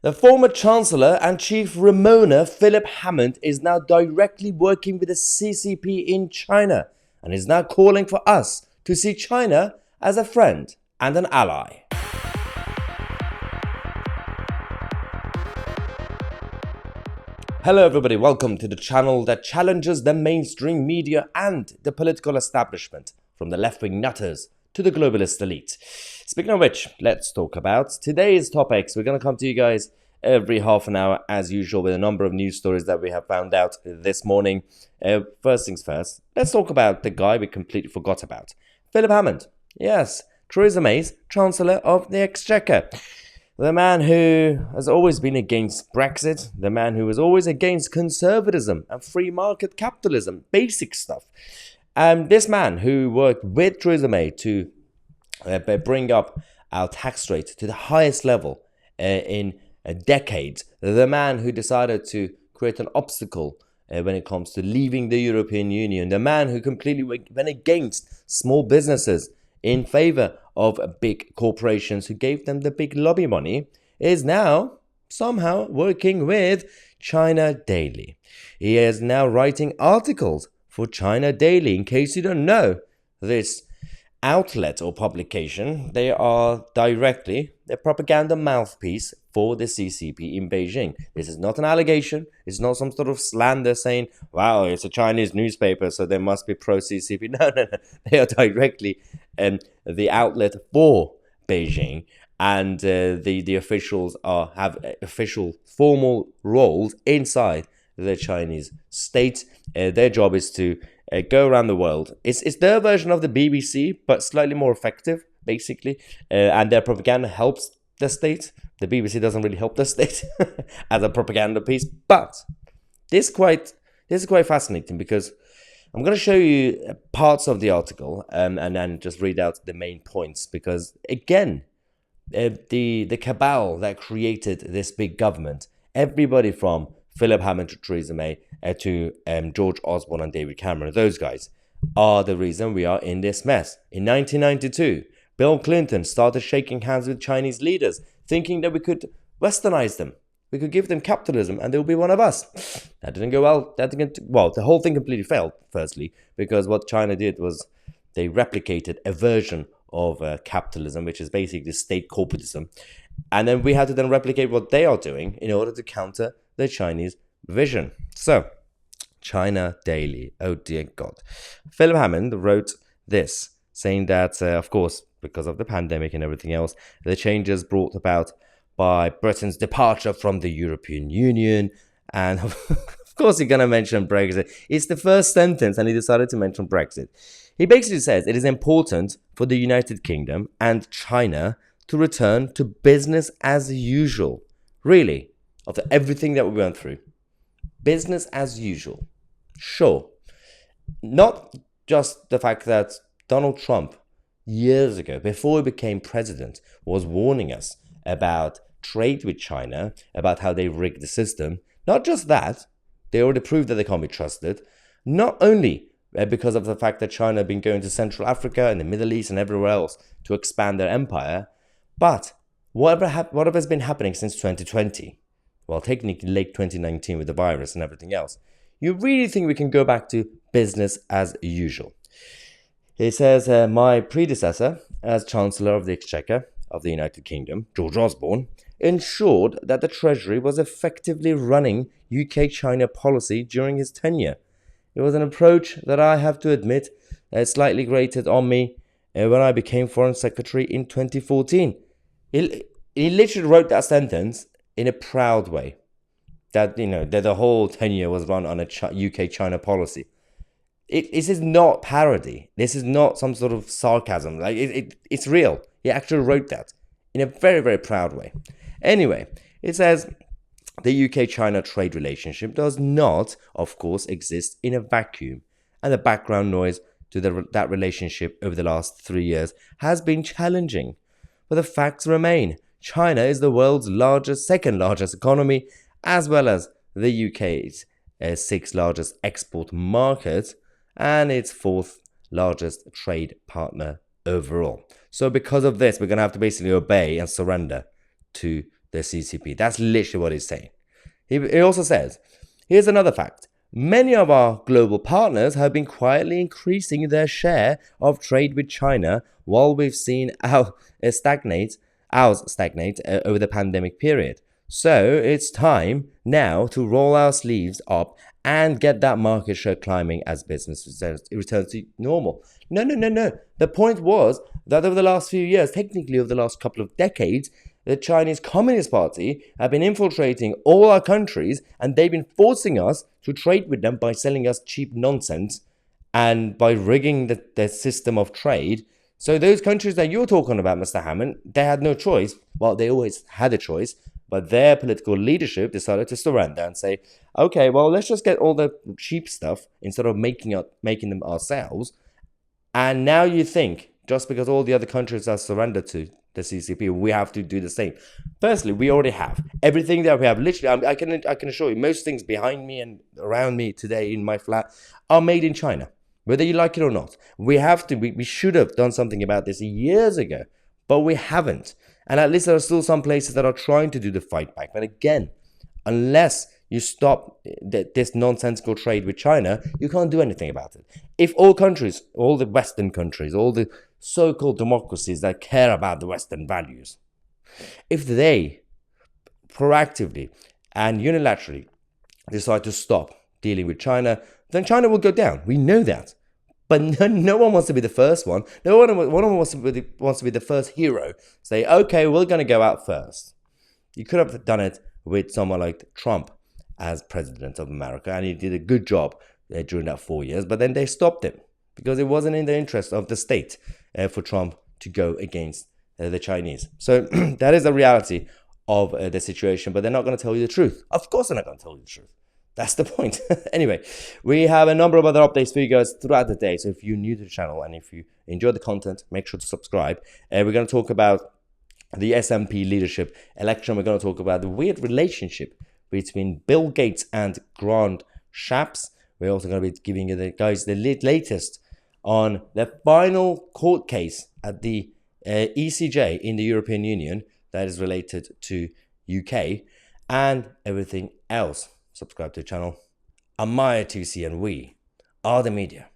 The former Chancellor and Chief Ramona Philip Hammond is now directly working with the CCP in China and is now calling for us to see China as a friend and an ally. Hello everybody, welcome to the channel that challenges the mainstream media and the political establishment, from the left-wing nutters to the globalist elite. Speaking of which, let's talk about today's topics. We're going to come to you guys every half an hour as usual with a number of news stories that we have found out this morning. First things first, let's talk about the guy we completely forgot about. Philip Hammond. Yes, Theresa May's Chancellor of the Exchequer. The man who has always been against Brexit, the man who was always against conservatism and free market capitalism, basic stuff. This man who worked with Theresa May to bring up our tax rate to the highest level in decades, the man who decided to create an obstacle when it comes to leaving the European Union, the man who completely went against small businesses in favor of big corporations who gave them the big lobby money, is now somehow working with China Daily. He is now writing articles for China Daily. In case you don't know, this outlet or publication, they are directly the propaganda mouthpiece for the CCP in Beijing. This is not an allegation. It's not some sort of slander saying, wow, it's a Chinese newspaper, so they must be pro-CCP. No. They are directly the outlet for Beijing, and the officials have official formal roles inside the Chinese state. Their job is to go around the world. It's their version of the BBC, but slightly more effective, basically. And their propaganda helps the state. The BBC doesn't really help the state as a propaganda piece. But this is quite fascinating, because I'm going to show you parts of the article and then just read out the main points. Because again, the cabal that created this big government, everybody from Philip Hammond to Theresa May to George Osborne and David Cameron, those guys are the reason we are in this mess. In 1992, Bill Clinton started shaking hands with Chinese leaders, thinking that we could westernize them. We could give them capitalism and they'll be one of us. That didn't go well. The whole thing completely failed, firstly, because what China did was they replicated a version of capitalism, which is basically state corporatism. And then we had to then replicate what they are doing in order to counter the Chinese vision. So, China Daily. Oh dear God. Philip Hammond wrote this, saying that, of course, because of the pandemic and everything else, the changes brought about by Britain's departure from the European Union, and of course you're going to mention Brexit. It's the first sentence and he decided to mention Brexit. He basically says it is important for the United Kingdom and China to return to business as usual. Really, after everything that we went through, business as usual. Sure, not just the fact that Donald Trump, years ago, before he became president, was warning us about trade with China, about how they rigged the system. Not just that, they already proved that they can't be trusted. Not only because of the fact that China had been going to Central Africa and the Middle East and everywhere else to expand their empire, but whatever has been happening since 2020, well, technically late 2019 with the virus and everything else, you really think we can go back to business as usual? He says, my predecessor as Chancellor of the Exchequer of the United Kingdom, George Osborne, ensured that the Treasury was effectively running UK-China policy during his tenure. It was an approach that I have to admit slightly grated on me when I became Foreign Secretary in 2014. He literally wrote that sentence in a proud way, that that the whole tenure was run on a UK-China policy. This is not parody. This is not some sort of sarcasm. It's real. He actually wrote that in a very, very proud way. Anyway, it says the UK-China trade relationship does not, of course, exist in a vacuum, and the background noise to that relationship over the last 3 years has been challenging. But the facts remain. China is the world's second largest economy, as well as the UK's sixth largest export market and its fourth largest trade partner overall. So because of this, we're going to have to basically obey and surrender to the CCP. That's literally what he's saying. He also says, here's another fact. Many of our global partners have been quietly increasing their share of trade with China while we've seen ours stagnate over the pandemic period. So it's time now to roll our sleeves up and get that market share climbing as business returns to normal. No. The point was that over the last few years, technically over the last couple of decades, the Chinese Communist Party have been infiltrating all our countries, and they've been forcing us to trade with them by selling us cheap nonsense and by rigging the system of trade. So those countries that you're talking about, Mr. Hammond, they had no choice. Well, they always had a choice, but their political leadership decided to surrender and say, okay, well, let's just get all the cheap stuff instead of making them ourselves. And now you think, just because all the other countries are surrendered to the CCP, we have to do the same. Firstly, we already have everything that we have. Literally, I can assure you, most things behind me and around me today in my flat are made in China, whether you like it or not. We should have done something about this years ago, but we haven't. And at least there are still some places that are trying to do the fight back. But again, unless you stop this nonsensical trade with China, you can't do anything about it. If all countries, all the Western countries, all the so-called democracies that care about the Western values, if they proactively and unilaterally decide to stop dealing with China, then China will go down. We know that. But no one wants to be the first one. No one wants to be the first hero. Say, okay, we're going to go out first. You could have done it with someone like Trump as president of America, and he did a good job during that 4 years. But then they stopped him because it wasn't in the interest of the state for Trump to go against the Chinese. So that is the reality of the situation. But they're not going to tell you the truth. Of course, they're not going to tell you the truth. That's the point. Anyway, we have a number of other updates for you guys throughout the day. So if you're new to the channel and if you enjoy the content, make sure to subscribe. We're going to talk about the SMP leadership election. We're going to talk about the weird relationship between Bill Gates and Grant Shapps. We're also going to be giving you the latest on the final court case at the ECJ in the European Union that is related to UK and everything else. Subscribe to the channel. I'm Mahyar, Tousi, and we are the media.